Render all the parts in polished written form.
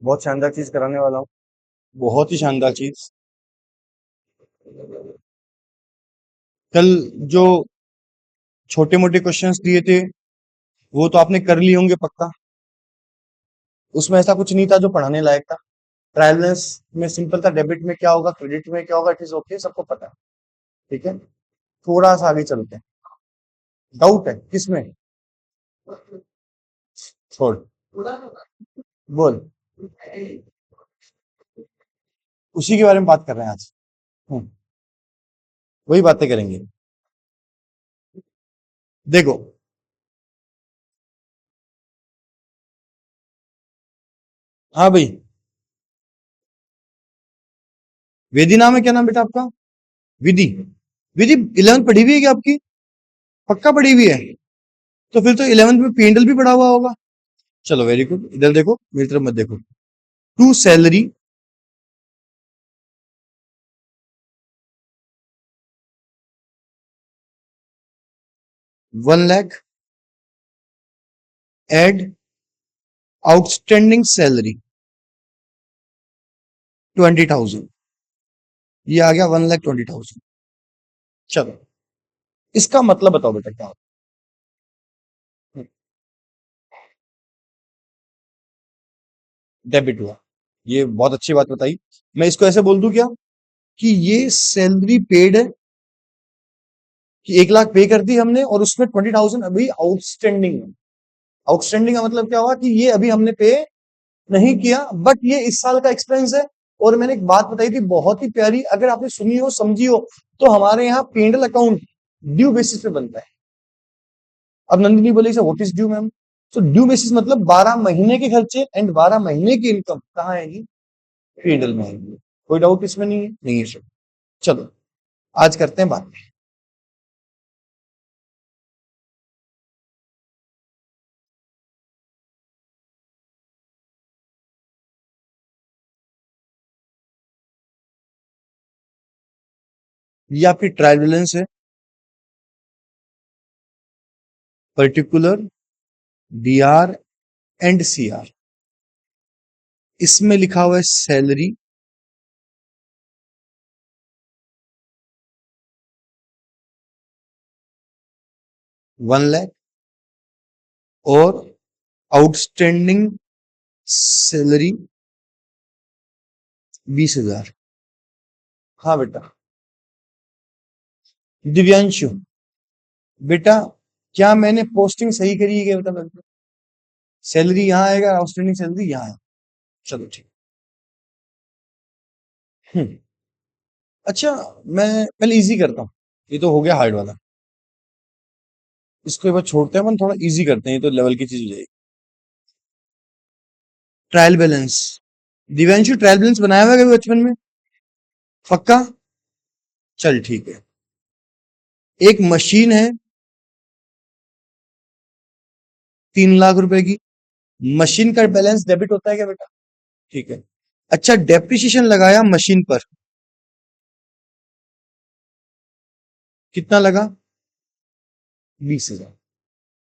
बहुत शानदार चीज कराने वाला हूँ। बहुत ही शानदार चीज। कल जो छोटे मोटे क्वेश्चंस दिए थे वो तो आपने कर लिए होंगे पक्का। उसमें ऐसा कुछ नहीं था जो पढ़ाने लायक था। ट्रायल बैलेंस में सिंपल था, डेबिट में क्या होगा, क्रेडिट में क्या होगा, इट इज ओके, सबको पता है। ठीक है, थोड़ा सा आगे चलते हैं। डाउट है किसमें? छोड़, बोल। उसी के बारे में बात कर रहे हैं आज। हम्म, वही बातें करेंगे। देखो, हाँ भाई, वेदी नाम है, क्या नाम बेटा आपका? विधि। विधि 11th पढ़ी हुई है क्या आपकी? पक्का पढ़ी हुई है? तो फिर तो 11th में पेंडल भी पढ़ा हुआ होगा। चलो वेरी गुड, इधर देखो, मेरी तरफ मत देखो। To salary, 1 lakh, add outstanding salary 20,000। ये आ गया 1,20,000। चलो, इसका मतलब बताओ बेटा क्या होता है? डेबिट हुआ। ये बहुत अच्छी बात बताई। मैं इसको ऐसे बोल दूं क्या कि ये सैलरी पेड है, कि 1 लाख पे कर दी हमने और उसमें 20,000 अभी आउटस्टैंडिंग है। आउटस्टैंडिंग का मतलब क्या हुआ कि ये अभी हमने पे नहीं किया, बट ये इस साल का एक्सपेंस है। और मैंने एक बात बताई थी बहुत ही प्यारी, अगर आपने सुनी हो समझी हो, तो हमारे यहाँ पेंडल अकाउंट ड्यू बेसिस पे बनता है। अब नंदिनी बोली sir what is due ma'am? तो ड्यू बेसिस मतलब 12 महीने के खर्चे एंड 12 महीने की इनकम कहाँ आएगी? पेंडल में आएगी। कोई डाउट इसमें नहीं है? नहीं है सर। चलो, आज करते हैं बात। ये आपकी ट्रायल बैलेंस है, पर्टिकुलर, डीआर एंड सीआर। इसमें लिखा हुआ है सैलरी, 1 लाख, और आउटस्टैंडिंग सैलरी 20,000। हाँ बेटा। दिव्यांशु, बेटा क्या मैंने पोस्टिंग सही करी है क्या बेटा? सैलरी यहाँ आएगा, आउटस्टैंडिंग सैलरी यहाँ है। चलो ठीक। हम्म, अच्छा, मैं पहले इजी करता हूँ। ये तो हो गया हार्ड वाला, इसको एक बार छोड़ते हैं, अपन थोड़ा इजी करते हैं, ये तो लेवल की चीज हो जाएगी। Trial balance. Divyanshu trial balance बनाया हुआ है कभी बचपन में? पक्का? चल ठीक है। एक मशीन है 3 लाख रुपए की। मशीन का बैलेंस डेबिट होता है क्या बेटा? ठीक है। अच्छा, डेप्रिसिएशन लगाया मशीन पर, कितना लगा? 20,000।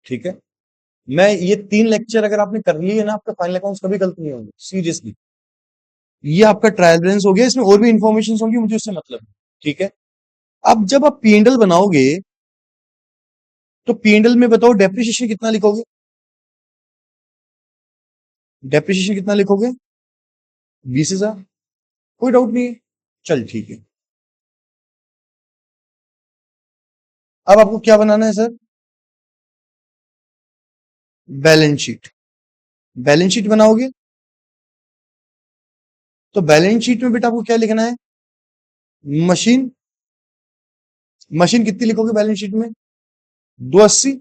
ठीक है। मैं ये 3 लेक्चर अगर आपने कर लिए ना, आपका फाइनल अकाउंट्स कभी गलत नहीं होंगे, सीरियसली। ये आपका ट्रायल बैलेंस हो गया, इसमें और भी इंफॉर्मेशन होंगी, मुझे उससे मतलब है। ठीक है। अब जब आप पीएनडल बनाओगे, तो पीएनडल में बताओ डेप्रिसिएशन कितना लिखोगे? डेप्रिसिएशन कितना लिखोगे? 20,000। कोई डाउट नहीं है? चल ठीक है। अब आपको क्या बनाना है sir? Balance sheet. Balance sheet बनाओगे, तो बैलेंस शीट में बेटा आपको क्या लिखना है? मशीन। मशीन कितनी लिखोगे बैलेंस शीट में? 280।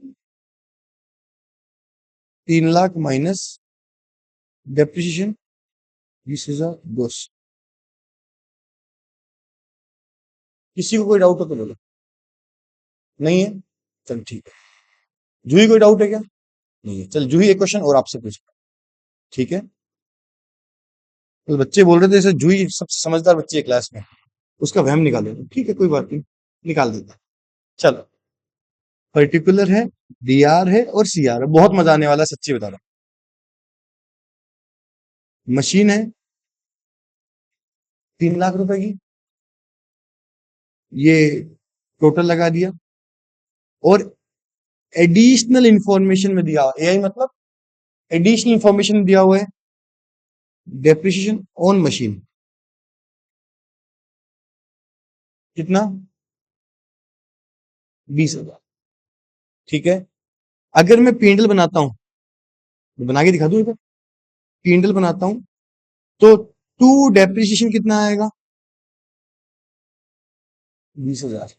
3 लाख माइनस डेप्रिसिएशन 20,200। किसी को कोई डाउट हो तो बोलो। नहीं है? चल ठीक है। जूही कोई डाउट है क्या? नहीं है। चल जूही, एक क्वेश्चन और आपसे पूछ। ठीक है। तो बच्चे बोल रहे थे जैसे जूही सबसे समझदार बच्ची है क्लास में, उसका वहम निकालो। ठीक है, कोई बात नहीं, निकाल देता है। चलो, पर्टिकुलर है, डीआर है और सीआर है। बहुत मजा आने वाला है, सच्ची बता रहा मशीन है 3 लाख रुपए की, ये टोटल लगा दिया, और एडिशनल इंफॉर्मेशन में दिया एआई मतलब एडिशनल इंफॉर्मेशन दिया हुआ है, डेप्रिसिएशन ऑन मशीन कितना, 20,000। ठीक है, अगर मैं पेंडल बनाता हूं, बना के दिखा दूं इधर, पेंडल बनाता हूं तो टू डेप्रिसिएशन कितना आएगा, 20,000।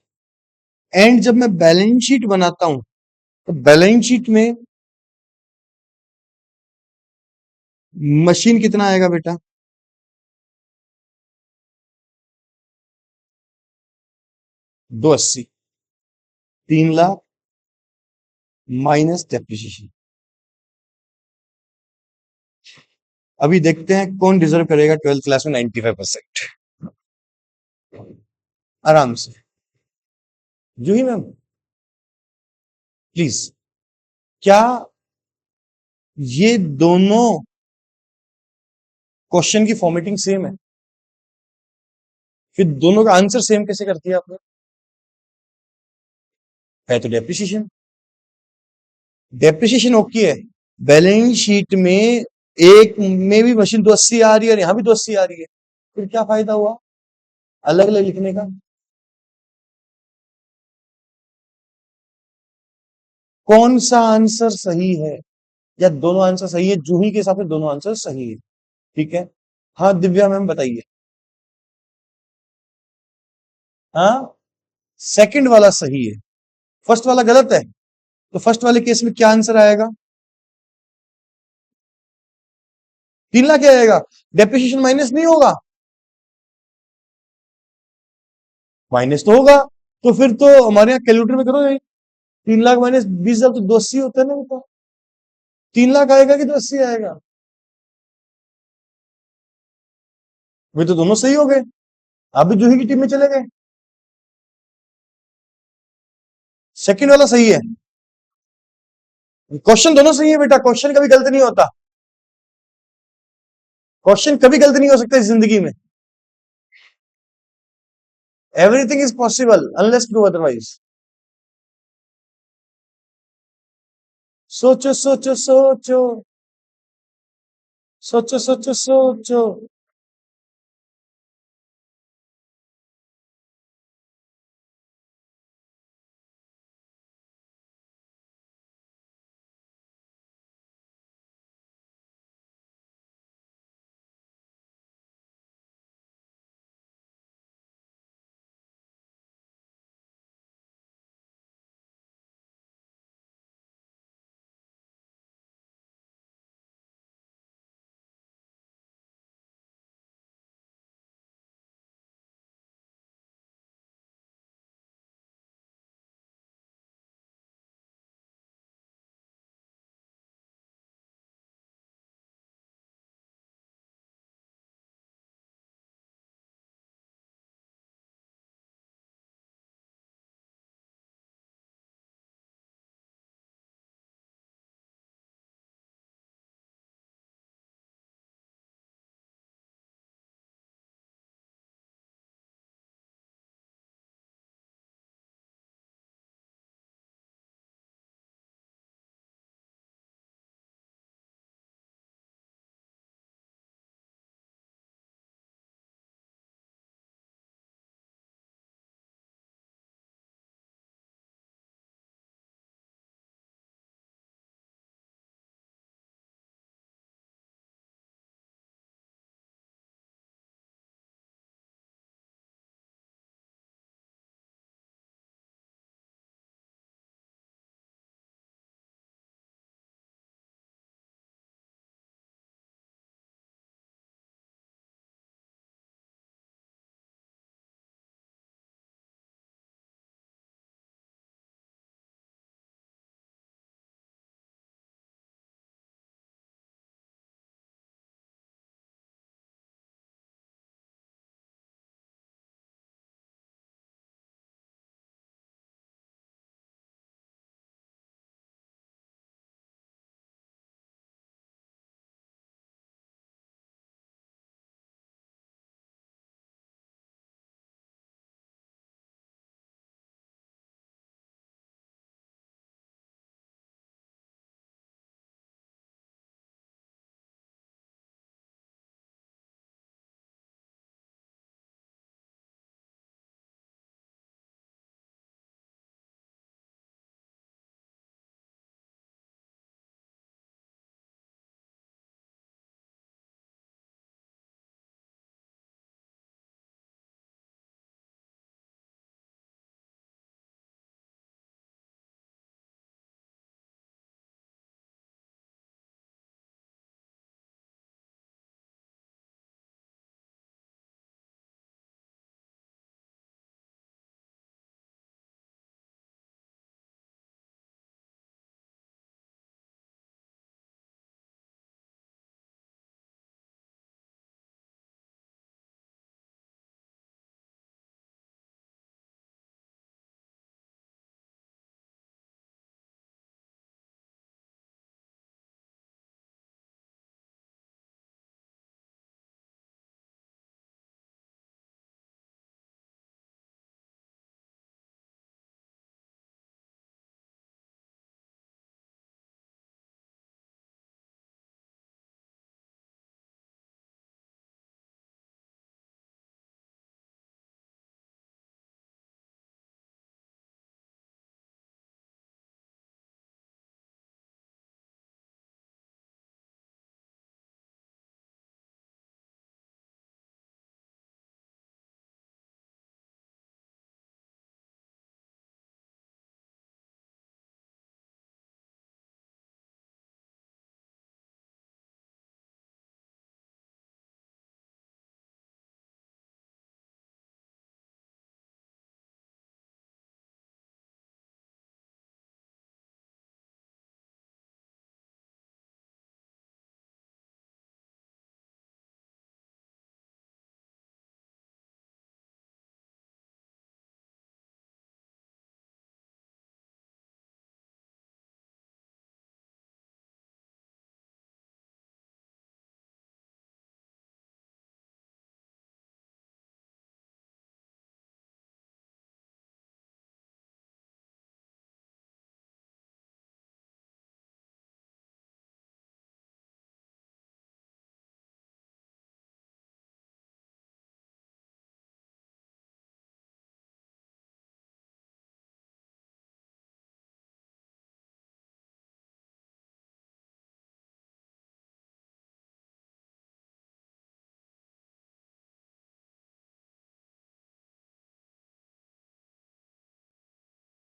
एंड जब मैं बैलेंस शीट बनाता हूं तो बैलेंस शीट में मशीन कितना आएगा बेटा, 280। 3 लाख माइनस डेप्रिसिएशन। अभी देखते हैं कौन डिजर्व करेगा 12th क्लास में 95%। आराम से, जूही मैम प्लीज, क्या ये दोनों क्वेश्चन की फॉर्मेटिंग सेम है? फिर दोनों का आंसर सेम कैसे कर दिया आपने? है तो डेप्रिसिएशन, डेप्रिसिएशन ओके है, बैलेंस शीट में एक में भी मशीन 280 आ रही है और यहां भी 280 आ रही है, फिर क्या फायदा हुआ अलग अलग लिखने का? कौन सा आंसर सही है, या दोनों आंसर सही है? जूही के हिसाब से दोनों आंसर सही है। ठीक है, हाँ दिव्या मैम बताइए। हाँ, सेकंड वाला सही है, फर्स्ट वाला गलत है, तो फर्स्ट वाले केस में क्या आंसर आएगा? 3 लाख क्या आएगा? डेप्रिसिएशन माइनस नहीं होगा? माइनस तो होगा, तो फिर तो हमारे यहाँ कैलकुलेटर में करो यही, 3 लाख माइनस 20,000 तो 280 होता है ना बेटा। 3 लाख आएगा कि 280 आएगा? वे तो दोनों सही हो गए, आप भी जूही की टीम में चले गए। सेकंड वाला सही है, क्वेश्चन दोनों सही है बेटा, क्वेश्चन कभी गलत नहीं होता, क्वेश्चन कभी गलत नहीं हो सकता इस जिंदगी में। Everything is possible unless prove otherwise. सोचो सोचो सोचो, सोचो सोचो सोचो।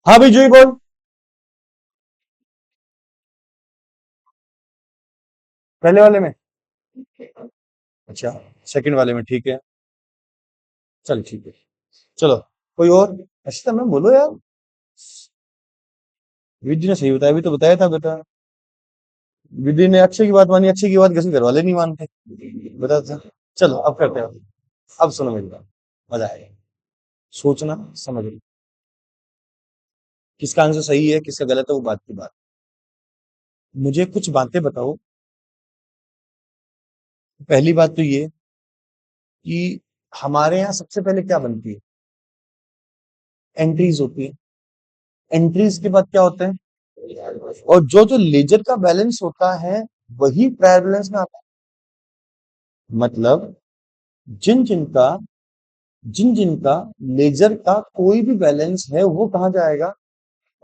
हाँ भाई जूही बोल। पहले वाले में? अच्छा, सेकंड वाले में ठीक है। चल ठीक है। चलो, कोई और? अच्छा मैं बोलो यार। विधि ने सही बताया, अभी तो बताया था बेटा। विधि ने अक्षय की बात मानी, अक्षय की बात किसी घर वाले नहीं मानते। बता था। चलो अब करते हैं। अब सुनो मेरी बात, मजा आएगा। सोचना, समझना, किसका आंसर सही है किसका गलत है वो बात की बात। मुझे कुछ बातें बताओ। पहली बात तो ये कि हमारे यहाँ सबसे पहले क्या बनती है? एंट्रीज होती है। एंट्रीज के बाद क्या होता है? और जो जो लेजर का बैलेंस होता है वही ट्रायल बैलेंस में आता है। मतलब जिन जिनका जिन जिनका लेजर का कोई भी बैलेंस है वो कहाँ जाएगा?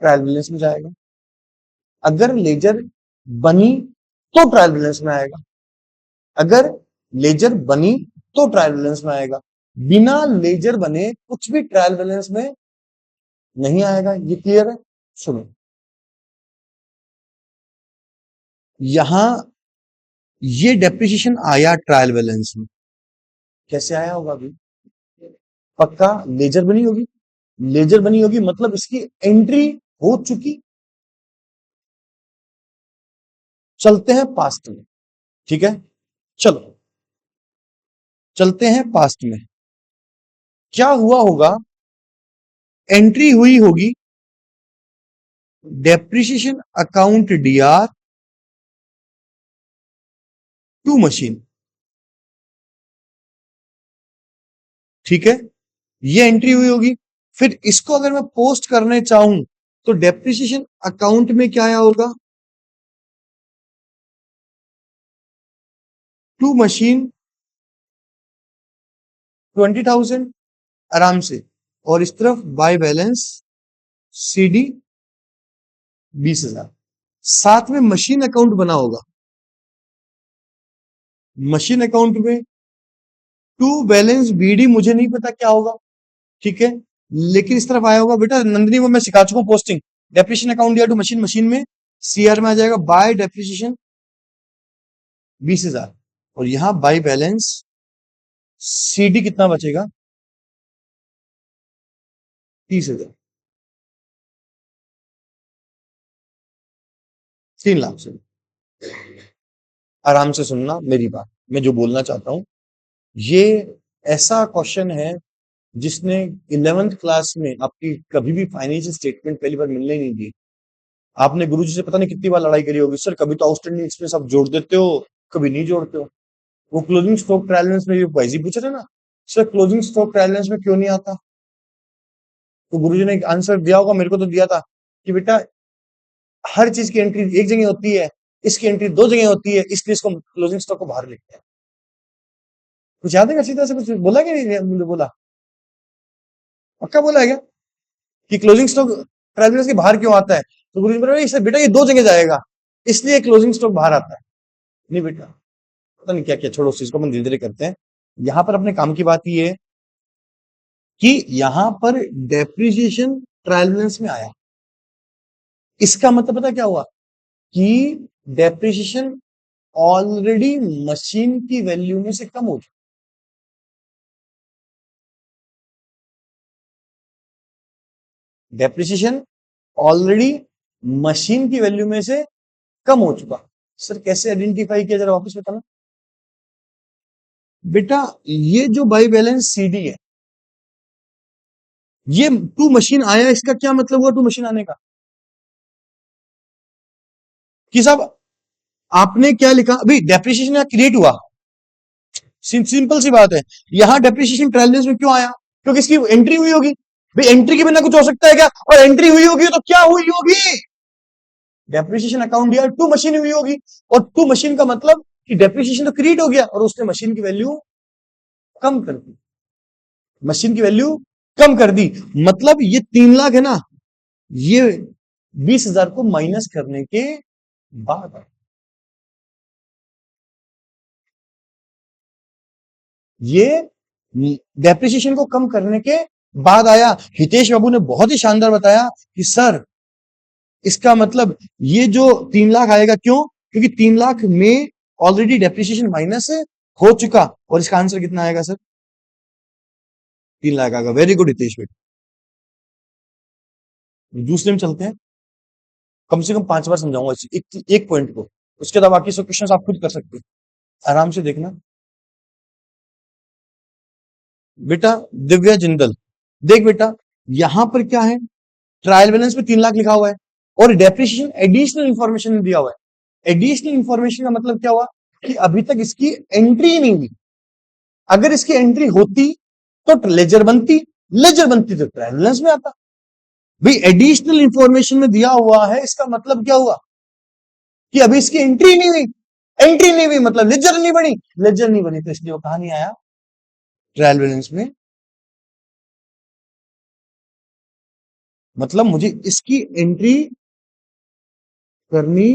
ट्रायल बैलेंस में जाएगा। अगर लेजर बनी तो ट्रायल बैलेंस में आएगा। अगर लेजर बनी तो ट्रायल बैलेंस में आएगा। बिना लेजर बने कुछ भी ट्रायल बैलेंस में नहीं आएगा। ये क्लियर है? सुनो, यहां ये डेप्रिसिएशन आया ट्रायल बैलेंस में। कैसे आया होगा अभी? पक्का लेजर बनी होगी। लेजर बनी होगी मतलब इसकी एंट्री हो चुकी। चलते हैं पास्ट में। ठीक है, चलो चलते हैं पास्ट में। क्या हुआ होगा? एंट्री हुई होगी depreciation account DR to machine. ठीक है, ये एंट्री हुई होगी। फिर इसको अगर मैं पोस्ट करने चाहूं तो डेप्रिसिएशन अकाउंट में क्या आया होगा? टू मशीन 20,000 आराम से। और इस तरफ बाय बैलेंस सीडी 20,000। साथ में मशीन अकाउंट बना होगा। मशीन अकाउंट में टू बैलेंस बीडी मुझे नहीं पता क्या होगा। ठीक है, लेकिन इस तरफ आया होगा बेटा नंदिनी, वो मैं सिखा चुका हूं पोस्टिंग। डेप्रिसिएशन अकाउंट दिया टू मशीन, मशीन में सीआर में आ जाएगा बाय डेप्रिसिएशन 20,000। और यहां बाय बैलेंस सीडी कितना बचेगा? 30,000। 3 लाख से। आराम से सुनना मेरी बात, मैं जो बोलना चाहता हूं। ये ऐसा क्वेश्चन है जिसने 11th क्लास में आपकी कभी भी फाइनेंशियल स्टेटमेंट पहली बार मिलने ही नहीं दी। आपने गुरुजी से पता नहीं कितनी बार लड़ाई करी होगी, सर कभी तो आउटस्टैंडिंग एक्सपेंस आप जोड़ देते हो, कभी नहीं जोड़ते हो। वो क्लोजिंग स्टॉक ट्रायल बैलेंस में ये वैसे ही पूछ रहे ना, sir closing stock trial balance में क्यों नहीं आता? तो गुरुजी ने एक आंसर दिया होगा, मेरे को तो दिया था कि बेटा हर चीज की एंट्री एक जगह होती है, इसकी एंट्री दो जगह होती है, इसलिए इसको क्लोजिंग स्टॉक को बाहर लिखते हैं। कुछ याद है क्या? सीधा से कुछ बोला कि नहीं बोला? पक्का बोला है क्या कि क्लोजिंग स्टॉक ट्रायल बैलेंस के बाहर क्यों आता है? तो गुरुजी ने बोला "ये बेटा ये दो जगह जाएगा, इसलिए क्लोजिंग स्टॉक बाहर आता है"। नहीं बेटा, पता नहीं क्या क्या, छोड़ो उस चीज को, अपन धीरे धीरे करते हैं। यहां पर अपने काम की बात ये है कि यहां पर डेप्रिसिएशन ट्रायल बैलेंस में आया। इसका मतलब पता क्या हुआ? कि डेप्रिसिएशन ऑलरेडी मशीन की वैल्यू में से कम हो चुका। डेप्रिसिएशन ऑलरेडी मशीन की वैल्यू में से कम हो चुका। सर कैसे आइडेंटिफाई किया, जरा वापस बताना। बेटा ये जो बाई बैलेंस सीडी है, ये टू मशीन आया, इसका क्या मतलब हुआ टू मशीन आने का? कि साहब आपने क्या लिखा अभी, डेप्रिसिएशन क्रिएट हुआ। सिंपल सी बात है। यहां डेप्रिसिएशन ट्रायल बैलेंस में क्यों आया? क्योंकि इसकी एंट्री हुई होगी। भाई एंट्री के बिना कुछ हो सकता है क्या? और एंट्री हुई होगी तो क्या हुई होगी? डेप्रिसिएशन अकाउंट दिया, टू मशीन हुई होगी। और टू मशीन का मतलब कि डेप्रिसिएशन तो क्रिएट हो गया और उसने मशीन की वैल्यू कम कर दी। मशीन की वैल्यू कम कर दी, मतलब ये 3 लाख है ना, ये 20,000 को माइनस करने के बाद ये डेप्रिसिएशन को कम करने के बाद आया, हितेश बाबू ने बहुत ही शानदार बताया कि सर इसका मतलब ये जो 3 लाख आएगा, क्यों? क्योंकि 3 लाख में ऑलरेडी डेप्रिसिएशन माइनस हो चुका, और इसका आंसर कितना आएगा सर? 3 लाख आएगा। वेरी गुड हितेश भाई। दूसरे में चलते हैं, कम से कम 5 बार समझाऊंगा एक पॉइंट को, उसके बाद बाकी सब क्वेश्चन आप खुद कर सकते हो, आराम से देखना। बेटा दिव्या जिंदल, देख बेटा यहां पर क्या है, ट्रायल बैलेंस में 3 लाख लिखा हुआ है और डेप्रिसिएशन एडिशनल इंफॉर्मेशन दिया हुआ है। एडिशनल इंफॉर्मेशन का मतलब क्या हुआ कि अभी तक इसकी एंट्री ही नहीं हुई। अगर इसकी एंट्री होती तो लेजर बनती, लेजर बनती तो ट्रायल बैलेंस में आता। भाई एडिशनल इंफॉर्मेशन में दिया हुआ है, इसका मतलब क्या हुआ कि अभी इसकी एंट्री नहीं हुई। एंट्री नहीं हुई मतलब लेजर नहीं बनी, लेजर नहीं बनी तो इसलिए वो कहां नहीं आया, ट्रायल बैलेंस में। मतलब मुझे इसकी एंट्री करनी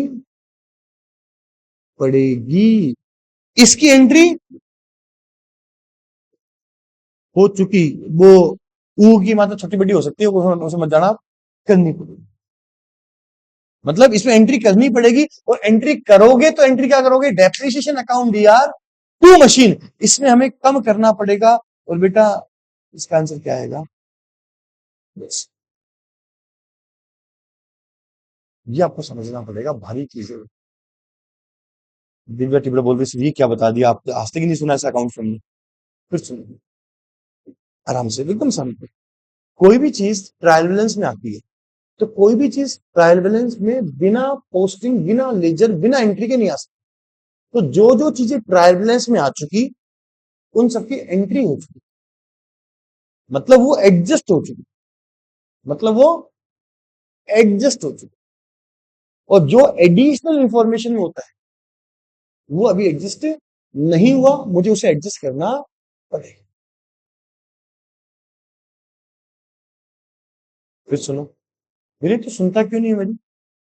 पड़ेगी, इसकी एंट्री हो चुकी, वो ऊ की मात्रा छोटी बड़ी हो सकती है, उसे मत जाना, करनी पड़ेगी। मतलब इसमें एंट्री करनी पड़ेगी, और एंट्री करोगे तो एंट्री क्या करोगे, depreciation account DR to machine, इसमें हमें कम करना पड़ेगा। और बेटा इसका आंसर क्या आएगा, बस ये आपको समझना पड़ेगा, भारी चीज है। दिव्या टिबड़ा बोल रही, ये क्या बता दिया आप, आज तक ही नहीं सुना ऐसा अकाउंट फ्रॉम। फिर सुनो आराम से, एकदम शांत। कोई भी चीज ट्रायल बैलेंस में आती है, तो कोई भी चीज ट्रायल बैलेंस में बिना पोस्टिंग, बिना लेजर, बिना एंट्री के नहीं आ सकती। तो जो जो चीजें ट्रायल बैलेंस में आ चुकी, उन सबकी एंट्री हो चुकी, मतलब वो एडजस्ट हो चुकी, मतलब वो एडजस्ट हो चुकी। और जो एडिशनल इंफॉर्मेशन में होता है वो अभी एडजस्ट नहीं हुआ, मुझे उसे एडजस्ट करना पड़ेगा। फिर सुनो, मेरे तो सुनता क्यों नहीं है मेरी,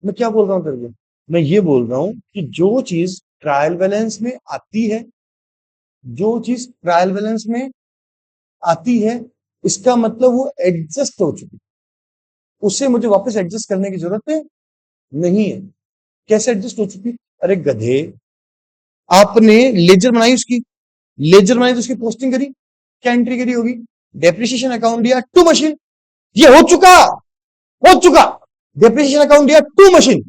मैं क्या बोल रहा हूं तेरे को, मैं ये बोल रहा हूं कि जो चीज ट्रायल बैलेंस में आती है, जो चीज ट्रायल बैलेंस में आती है, इसका मतलब वो एडजस्ट हो चुकी, उसे मुझे वापस एडजस्ट करने की जरूरत नहीं है। कैसे एडजस्ट हो चुकी, अरे गधे, आपने लेजर बनाई उसकी, लेजर बनाई तो उसकी पोस्टिंग करी, क्या एंट्री करी होगी, डेप्रिसिएशन अकाउंट दिया टू मशीन, ये हो चुका, हो चुका। डेप्रिसिएशन अकाउंट दिया टू मशीन,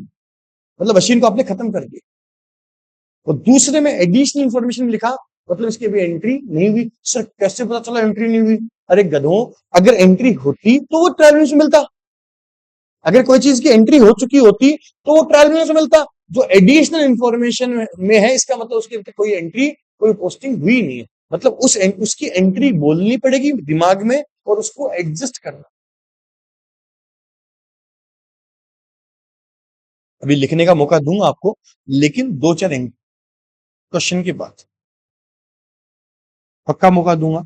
मतलब मशीन को आपने खत्म कर दिया। और दूसरे में एडिशनल इंफॉर्मेशन लिखा, मतलब इसकी अभी एंट्री नहीं हुई। सर कैसे पता चला एंट्री नहीं हुई, अरे गधों, अगर एंट्री होती तो वो ट्रायल बैलेंस में मिलता, अगर कोई चीज की एंट्री हो चुकी होती तो वो ट्रायल बैलेंस में मिलता। जो एडिशनल इंफॉर्मेशन में है, इसका मतलब उसकी कोई एंट्री, कोई पोस्टिंग हुई नहीं है, मतलब उसकी एंट्री बोलनी पड़ेगी दिमाग में और उसको एडजस्ट करना। अभी लिखने का मौका दूंगा आपको, लेकिन 2-4 क्वेश्चन के बाद पक्का मौका दूंगा।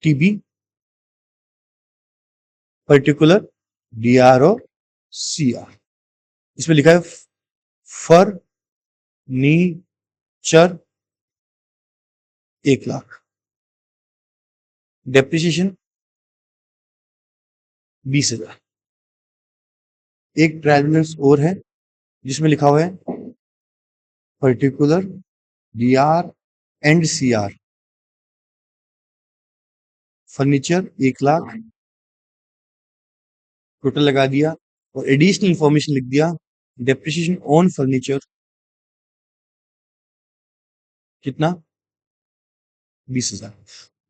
टीबी, पर्टिकुलर, डीआर और सीआर, इसमें लिखा है फर्नीचर 1 लाख, डेप्रिसिएशन 20,000। एक ट्रायल बैलेंस और है जिसमें लिखा हुआ है particular, D R and CR, furniture 1 lakh, total लगा दिया और एडिशनल इंफॉर्मेशन लिख दिया, डेप्रिसिएशन ऑन फर्नीचर कितना, 20,000।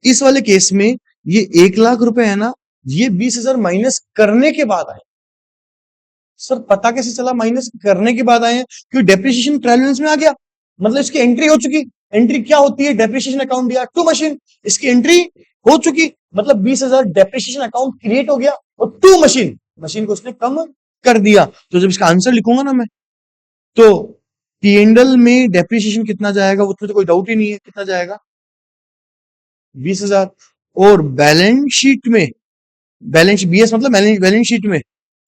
इस वाले केस में ये 1 लाख रुपए है ना, ये 20,000 माइनस करने के बाद आए। सर पता कैसे चला माइनस करने के बाद आए हैं, क्योंकि डेप्रिसिएशन ट्रायल बैलेंस में आ गया, मतलब इसकी एंट्री हो चुकी। एंट्री क्या होती है, डेप्रिसिएशन अकाउंट दिया टू मशीन, इसकी एंट्री हो चुकी, मतलब 20,000 डेप्रिसिएशन अकाउंट क्रिएट हो गया, और टू मशीन, मशीन को उसने कम कर दिया। तो जब इसका आंसर लिखूंगा ना मैं, तो पीएनडल में डेप्रिसिएशन कितना जाएगा, उसमें तो कोई डाउट ही नहीं है, कितना जाएगा, 20,000। और बैलेंस शीट में, बैलेंस बीएस मतलब बैलेंस शीट में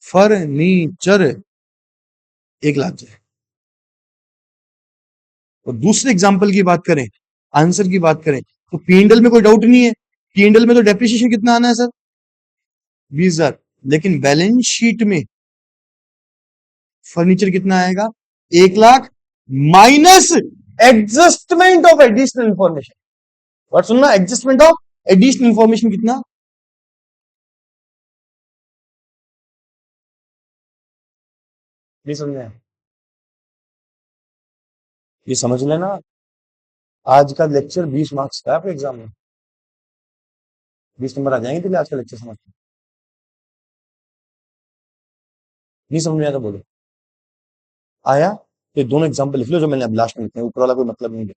फर्नीचर 1 लाख जाए। और दूसरे एग्जाम्पल की बात करें, आंसर की बात करें, तो पीएनडल में कोई डाउट नहीं है, पीएनडल में तो डेप्रिसिएशन कितना आना है सर, 20,000। लेकिन बैलेंस शीट में फर्नीचर कितना आएगा, 1 lakh minus adjustment of additional information. और सुनना, एडजस्टमेंट ऑफ एडिशनल इंफॉर्मेशन कितना, नहीं समझ में आया? ये समझ लेना, आज का लेक्चर 20 मार्क्स का है आपके एग्जाम में, 20 नंबर आ जाएंगे तेरे आज का लेक्चर समझ के। नहीं समझ में आया तो बोलो, आया? तो ये दोनों एग्जाम्पल लिख लो जो मैंने अब लास्ट में लिखे हैं, ऊपर वाला कोई मतलब नहीं है।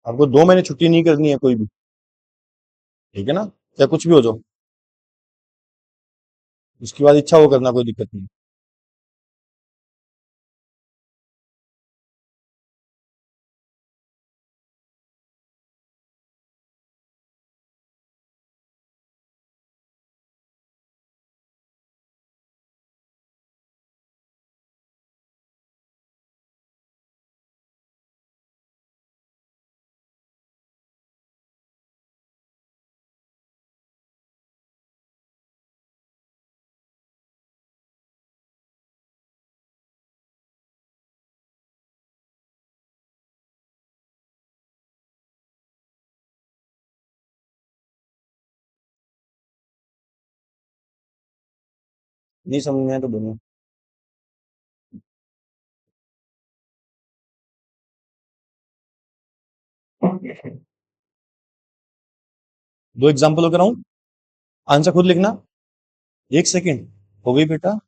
आपको 2 महीने छुट्टी नहीं करनी है कोई भी, ठीक है ना, चाहे कुछ भी हो जाओ, उसके बाद इच्छा वो करना, कोई दिक्कत नहीं। नहीं समझ में आया तो बोलो। दो एग्जाम्पल हो कराऊं, आंसर खुद लिखना। 1 सेकेंड, हो गई बेटा।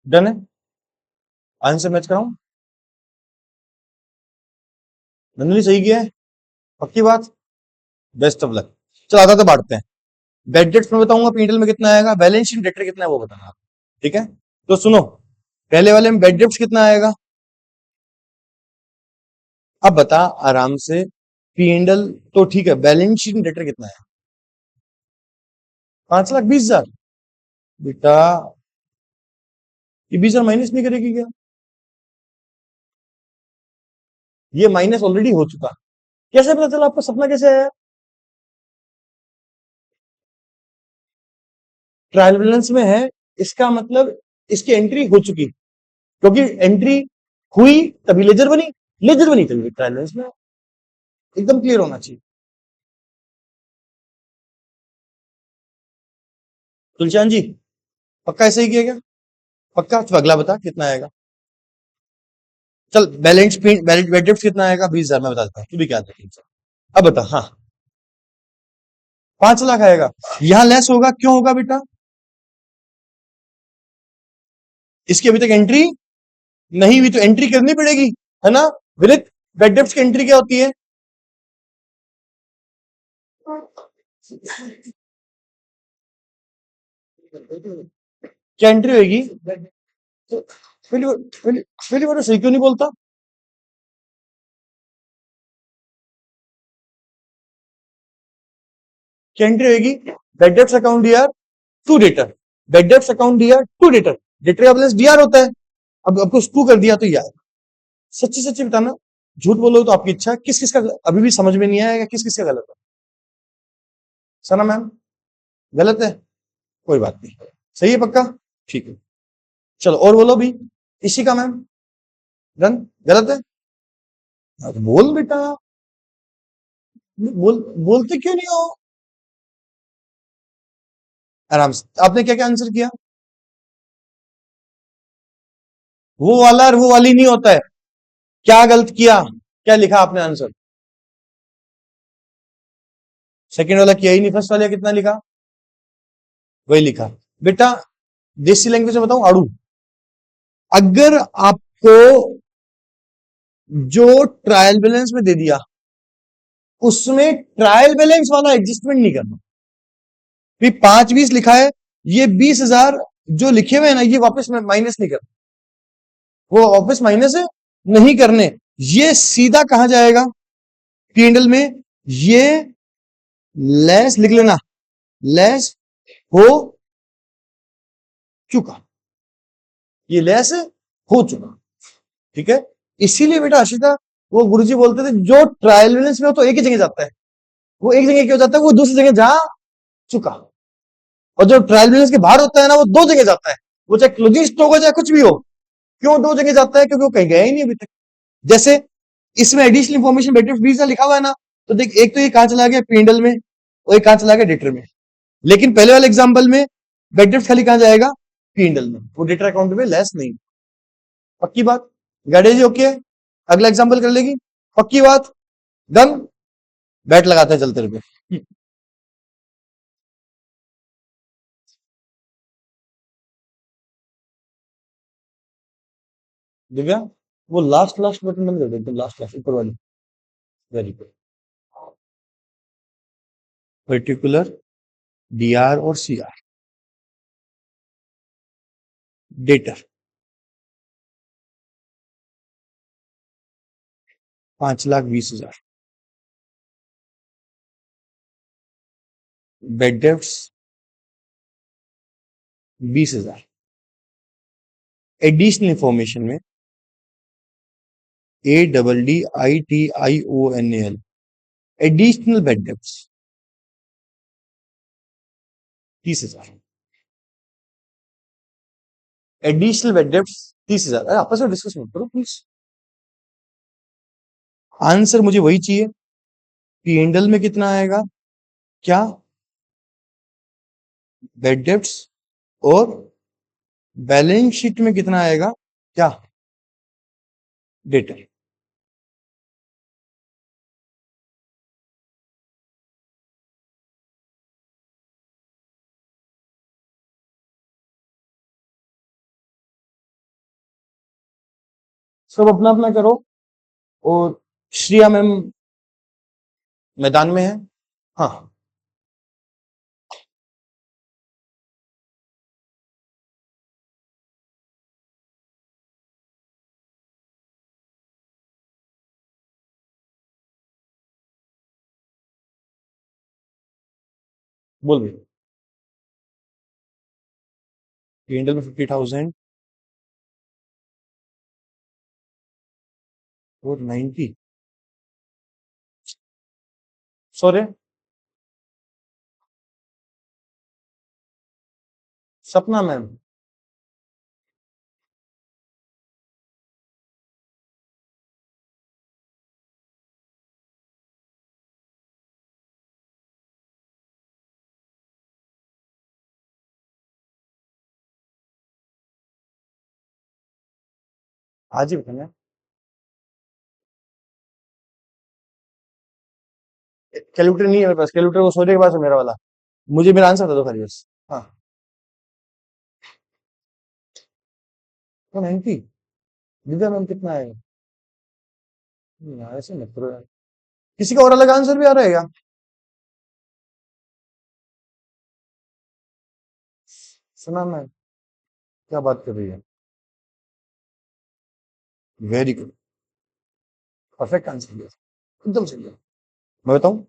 डन है। Answer match कराऊं? नंदनी सही किया है? पक्की बात? Best of luck. चलो आधा तो बांटते हैं। बेड डेट्स में बताऊंगा पीएनएल में कितना आएगा, बैलेंस शीट डेटर कितना है वो बताना आप। ठीक है, तो सुनो, पहले वाले में बेड डेट्स कितना आएगा। अब बता आराम से। पीएनएल तो ठीक है, बैलेंस शीट डेटर कितना है? 5,20,000। बेटा ये 20,000 माइनस नहीं करेगी क्या? ये माइनस ऑलरेडी हो चुका। कैसे पता चला आपको, सपना कैसे आया? ट्रायल बैलेंस में है, इसका मतलब इसकी एंट्री हो चुकी, क्योंकि एंट्री हुई तभी लेजर बनी, लेजर बनी तभी ट्रायल बैलेंस में। एकदम क्लियर होना चाहिए। तुलचान जी, पक्का ऐसे ही किया क्या? पक्का? तो अगला बता कितना आएगा। चल बैलेंस बैलेंस वेट कितना आएगा, 20,000 मैं बता देता हूँ, तू भी क्या देखें। अब बता। हाँ, 5 लाख आएगा। यहां लेस होगा, क्यों होगा बेटा? इसकी अभी तक एंट्री नहीं हुई, तो एंट्री करनी पड़ेगी, है ना? विदित, वेट डेप्थ की एंट्री क्या होती है? क्या एंट्री होगी? तो पहली बार, पहली बार सही क्यों नहीं बोलता? क्या एंट्री होगी? वेट डेप्थ अकाउंट डीआर टू डेटर, वेट डेप्थ account DR to debtor, debtor का बैलेंस डीआर होता है। अब आपको टू कर दिया तो यार, सच्ची सच्ची बताना, झूठ बोलो तो आपकी इच्छा। किस किस का अभी भी समझ में नहीं आएगा, किस किस का गलत है? सना मैम, गलत है? कोई बात नहीं, सही है पक्का? ठीक है, चलो और बोलो भी। इसी का मैम, डन। गलत है? हाँ, तो बोल बेटा, बोलते क्यों नहीं हो? आराम से। आपने क्या क्या आंसर किया? वो वाला और वो वाली नहीं होता है। क्या गलत किया? क्या लिखा आपने आंसर? सेकंड वाला किया ही नहीं, फर्स्ट वाला कितना लिखा? वही लिखा। बेटा देसी लैंग्वेज में बताऊं, आड़ू। अगर आपको जो ट्रायल बैलेंस में दे दिया, उसमें ट्रायल बैलेंस वाला एडजस्टमेंट नहीं करना। भी 5-20 लिखा है, ये 20,000 जो लिखे हुए हैं ना, ये वापस माइनस नहीं करना। वो वापस माइनस है नहीं करने। ये सीधा कहा जाएगा पीएनएल में, ये लेस लिख लेना, लेस हो चुका, ये लेस हो चुका। ठीक है, इसीलिए बेटा आशिता, वो गुरुजी बोलते थे जो ट्रायल बैलेंस में हो तो एक ही जगह जाता है, वो एक जगह क्यों जाता है, वो दूसरी जगह जा चुका। और जो ट्रायल बैलेंस के बाहर होता है ना, वो दो जगह जाता है, वो चाहे क्लोजिंग स्टॉक हो चाहे कुछ भी हो। क्यों दो जगह जाता है? क्योंकि वो कहीं गया ही नहीं अभी तक। जैसे इसमें एडिशनल इंफॉर्मेशन बेटर फीस लिखा हुआ है ना, तो देख एक तो ये कहां चला गया पीएनएल में, और एक कहां चला गया डेटर में। लेकिन पहले वाले एग्जांपल में बेटर खाली कहां जाएगा? पीएनएल में, वो डेटर अकाउंट में लेस नहीं। पक्की बात? गाड़ी जी ओके? अगला एग्जांपल कर लेगी? पक्की बात? डन। बैट लगाते हैं, चलते रुपए। दिव्या, वो लास्ट लास्ट बटन बंद कर दो, एकदम लास्ट लास्ट ऊपर वाली। Very good. पर्टिकुलर, डीआर और CR, debtor, 5,20,000, bed debts 20,000, additional information में ADDITIONAL, additional bed debts 30,000, additional bed debts 30,000। अरे आपस में डिस्कस मत करो प्लीज, आंसर मुझे वही चाहिए। पीएनएल में कितना आएगा? क्या? बेड डेप्ट्स, और बैलेंस शीट में कितना आएगा? क्या? डेटर। सब अपना अपना करो। और श्रिया मैम मैदान में है। हाँ, बोल रही इंडल में 50,000 और 90। सॉरी, सपना मैम। आज ही बताना। कैलकुलेटर नहीं है मेरे पास, कैलकुलेटर वो सोने के पास है मेरा वाला। मुझे मेरा आंसर दे दो खाली बस। हाँ, तो 90। दिव्या मैम कितना आएगा? यार ऐसे मत करो यार। किसी का और अलग आंसर भी आ रहा है क्या? सुना मैम, क्या बात कर रही है? वेरी गुड, परफेक्ट आंसर दिया, एकदम सही है। मैं बताऊं,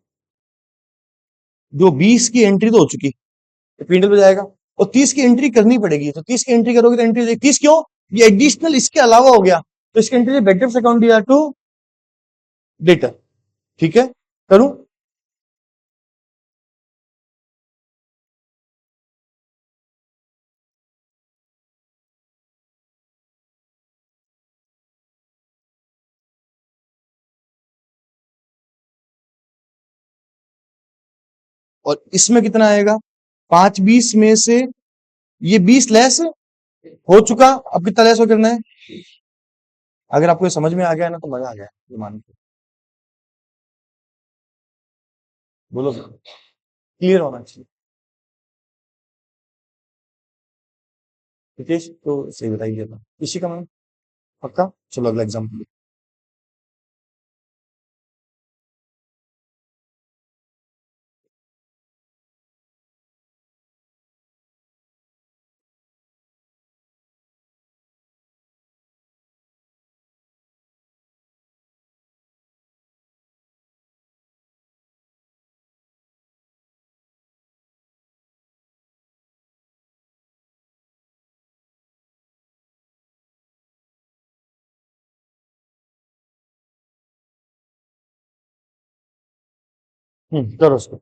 जो 20 की एंट्री तो हो चुकी, पिंडल पे जाएगा, और 30 की एंट्री करनी पड़ेगी। तो 30 की एंट्री करोगे तो एंट्री 30 क्यों? ये एडिशनल इसके अलावा हो गया, तो इसकी एंट्री बेटर अकाउंट या टू डेटर। ठीक है, करूं? और इसमें कितना आएगा? 5 20 में से ये 20 लेस हो चुका, अब कितना लेस हो करना है? अगर आपको ये समझ में आ गया ना तो मजा आ गया, ये मान के बोलो, क्लियर होना चाहिए। रितेश तो सही बताइए था इसी का मैम। पक्का, चलो अगला एग्जाम्पल। करो उसको।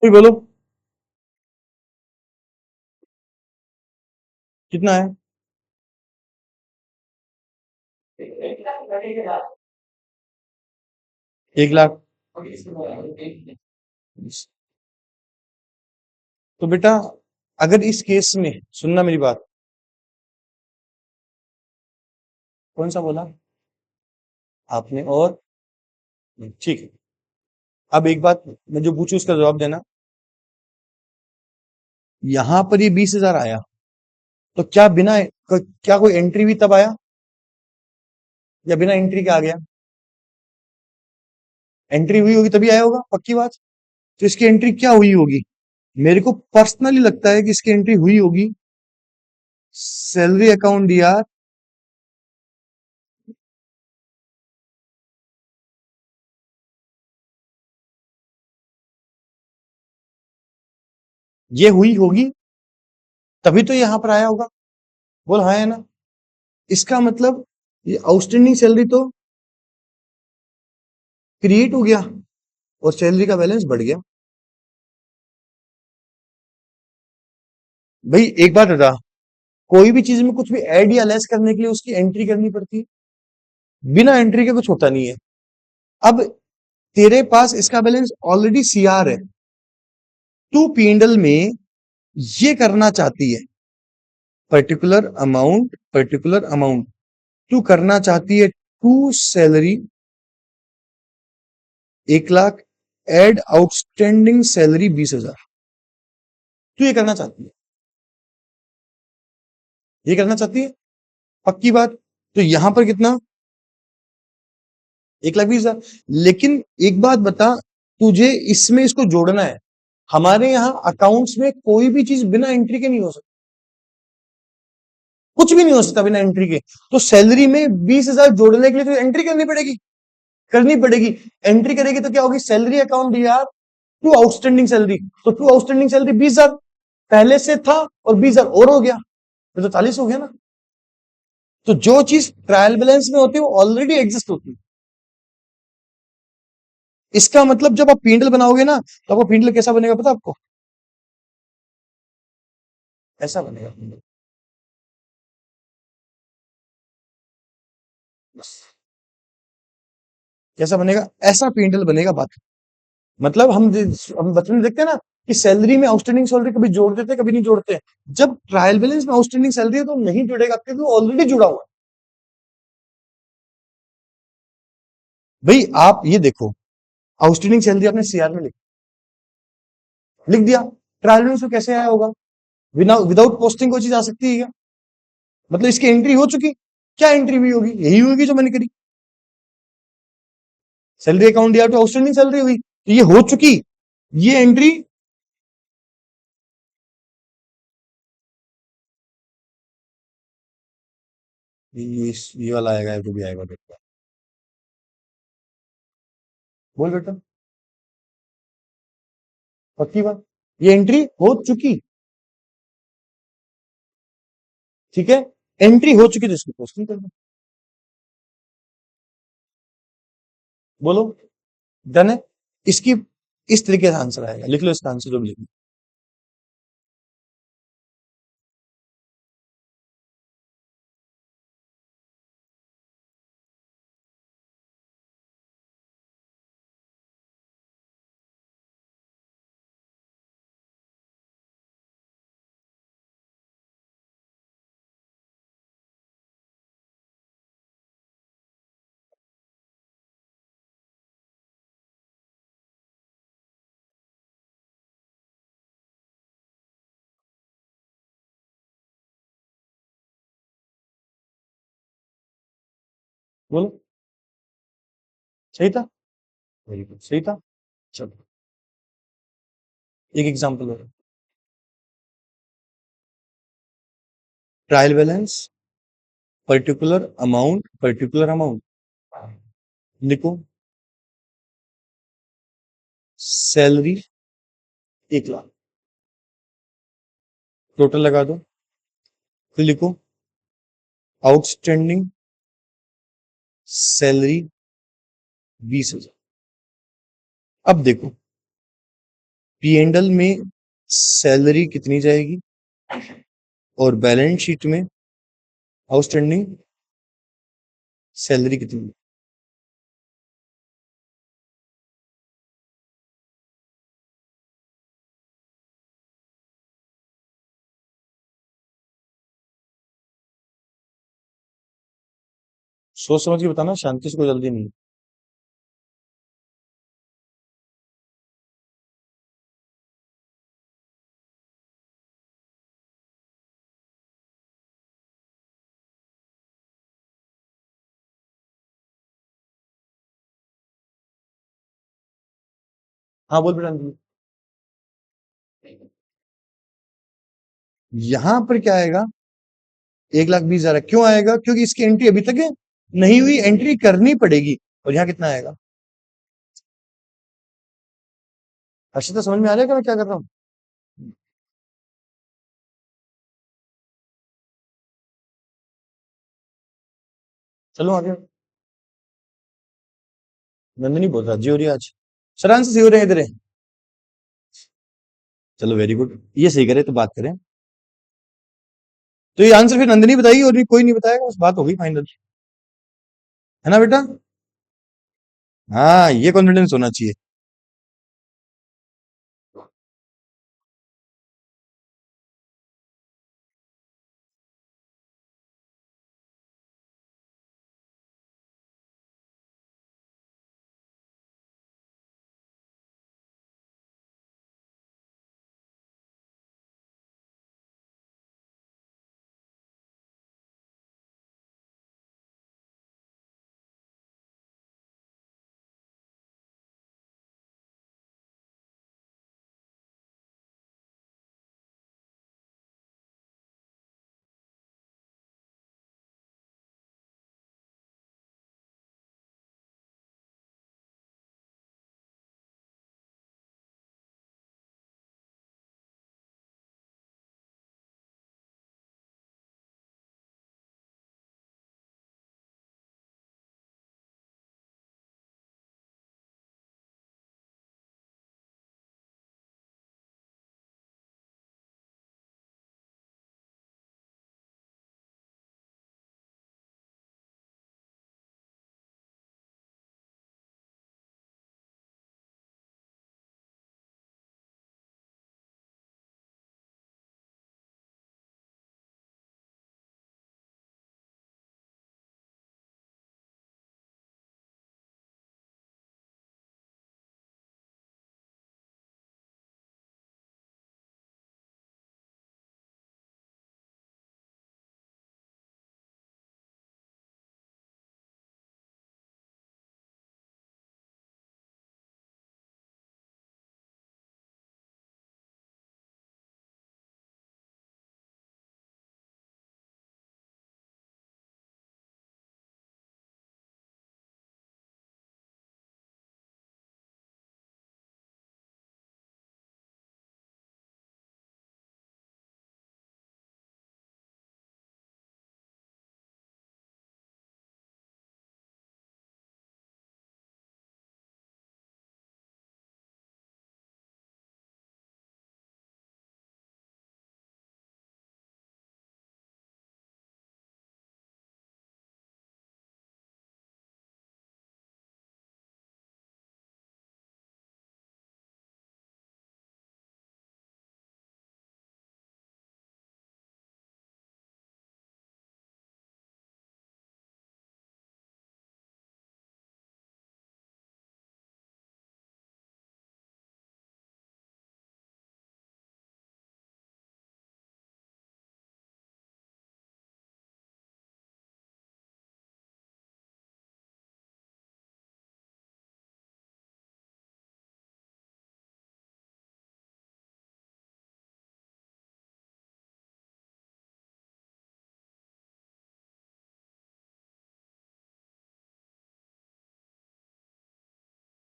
कोई बोलो कितना है? 1 लाख। तो बेटा अगर इस केस में सुनना मेरी बात, कौन सा बोला आपने? और ठीक है, अब एक बात मैं जो पूछू उसका जवाब देना। यहां पर ये 20,000 आया, तो क्या क्या कोई एंट्री भी तब आया या बिना एंट्री के आ गया? एंट्री हुई होगी तभी आया होगा, पक्की बात। तो इसकी एंट्री क्या हुई होगी? मेरे को पर्सनली लगता है कि इसकी एंट्री हुई होगी सैलरी अकाउंट दिया। ये हुई होगी तभी तो यहां पर आया होगा। बोल हाँ है ना? इसका मतलब ये आउटस्टैंडिंग सैलरी तो क्रिएट हो गया और सैलरी का बैलेंस बढ़ गया। भाई एक बात बता, कोई भी चीज में कुछ भी ऐड या लेस करने के लिए उसकी एंट्री करनी पड़ती है। बिना एंट्री के कुछ होता नहीं है। अब तेरे पास इसका बैलेंस ऑलरेडी सीआर है, तू पीएनएल में ये करना चाहती है, पर्टिकुलर अमाउंट तू करना चाहती है to salary 1 lakh, add outstanding salary 20,000। तू ये करना चाहती है, ये करना चाहती है, पक्की बात। तो यहां पर कितना? 1,20,000। लेकिन एक बात बता, तुझे इसमें इसको जोड़ना है। हमारे यहाँ अकाउंट्स में कोई भी चीज बिना एंट्री के नहीं हो सकती, कुछ भी नहीं हो सकता बिना एंट्री के। तो सैलरी में 20,000 जोड़ने के लिए तो एंट्री करनी पड़ेगी, करनी पड़ेगी। एंट्री करेगी तो क्या होगी? सैलरी अकाउंट दिया टू आउटस्टैंडिंग सैलरी, तो टू आउटस्टैंडिंग सैलरी 20,000 पहले से था और 20,000 और हो गया, तो 40 हो गया ना। तो जो चीज ट्रायल बैलेंस में होती है वो ऑलरेडी एग्जिस्ट होती है। इसका मतलब जब आप पीएनएल बनाओगे ना, तो आपको पीएनएल कैसा बनेगा पता आपको? ऐसा बनेगा। कैसा बनेगा? ऐसा पीएनएल बनेगा। बात मतलब हम बचपन में देखते हैं ना कि सैलरी में आउटस्टैंडिंग सैलरी कभी जोड़ देते हैं, कभी नहीं जोड़ते हैं। जब ट्रायल बैलेंस में आउटस्टैंडिंग सैलरी है तो नहीं जुड़ेगा क्योंकि वो ऑलरेडी जुड़ा हुआ है। भाई आप ये देखो, आउटस्टैंडिंग सैलरी आपने सीआर में लिख दिया, ट्रायल बैलेंस में कैसे आया होगा? विदाउट पोस्टिंग कोई चीज आ सकती है क्या? मतलब इसकी एंट्री हो चुकी। क्या एंट्री हुई होगी? यही होगी जो मैंने करी। सैलरी अकाउंट दिया तो आउटस्टैंडिंग सैलरी हुई, तो ये हो चुकी, ये एंट्री। ये वाला आएगा, जो भी आएगा देखो। बोल बेटा, पक्की बात, ये एंट्री हो चुकी। ठीक है, एंट्री हो चुकी तो इसकी पोस्टिंग कर दो। बोलो, डन है। इसकी इस तरीके से आंसर आएगा, लिख लो इसका आंसर जो भी लिखना। बोलो, सही था? वेरी गुड, सही था। चलो एक एग्जांपल और, ट्रायल बैलेंस पर्टिकुलर अमाउंट लिखो, सैलरी 1 लाख, टोटल लगा दो, फिर लिखो आउटस्टैंडिंग सैलरी 20,000। अब देखो, पी एंड एल में सैलरी कितनी जाएगी और बैलेंस शीट में आउटस्टैंडिंग सैलरी कितनी? सोच समझ के बताना, शांति से, कोई जल्दी नहीं। हाँ बोल बेटा। यहाँ पर क्या आएगा? 1,20,000 क्यों आएगा? क्योंकि इसकी एंट्री अभी तक है नहीं हुई, एंट्री करनी पड़ेगी। और यहाँ कितना आएगा? हर्षिता समझ में आ रहा है कि मैं क्या कर रहा हूँ? चलो आगे। नंदनी बोल रहा जी हो रही है आज। शरांश से हो रहे हैं इधर है। चलो वेरी गुड, ये सही करे तो बात करें। तो ये आंसर फिर नंदनी बताएगी और भी कोई नहीं बताएगा, बस बात होगी फाइनल। है ना बेटा? हाँ, ये कॉन्फिडेंस होना चाहिए।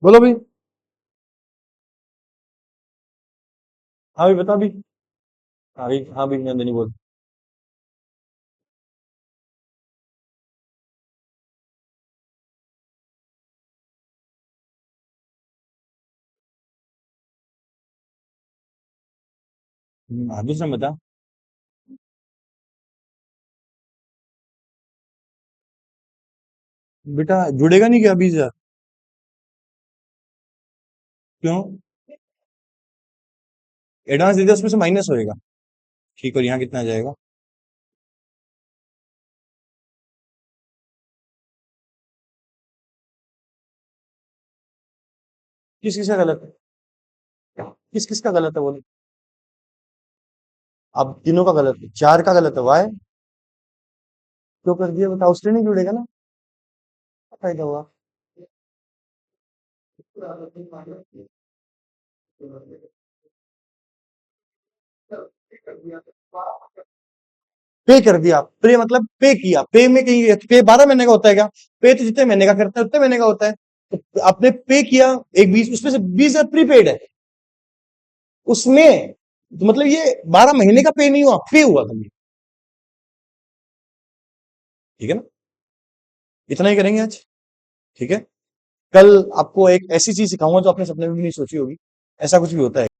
बोलो भाई। हाँ भाई बता भी। हाँ भाई, हाँ भाई नंदिनी बोल। हाँ, दूसरा बता। बेटा जुड़ेगा नहीं क्या 20,000? क्यों? एडवांस दे दिया उसमें से माइनस होएगा। ठीक, और यहाँ कितना आ जाएगा? किस किसका गलत है? किस किसका गलत है बोलो? अब तीनों का गलत है, चार का गलत है, वाई? क्यों कर दिया बताओ, उससे नहीं जुड़ेगा ना? क्या फायदा हुआ? पे कर दिया, पे मतलब पे किया, पे में कहीं पे 12 महीने का होता है क्या? पे तो जितने महीने का करता है उतने महीने का होता है। तो आपने पे किया एक 20, उसमें से 20,000 प्रीपेड है उसमें। तो मतलब ये 12 महीने का पे नहीं हुआ, पे हुआ था। ठीक है ना? इतना ही करेंगे आज। ठीक है। कल आपको एक ऐसी चीज सिखाऊंगा जो आपने सपने में भी नहीं सोची होगी। ऐसा कुछ भी होता है।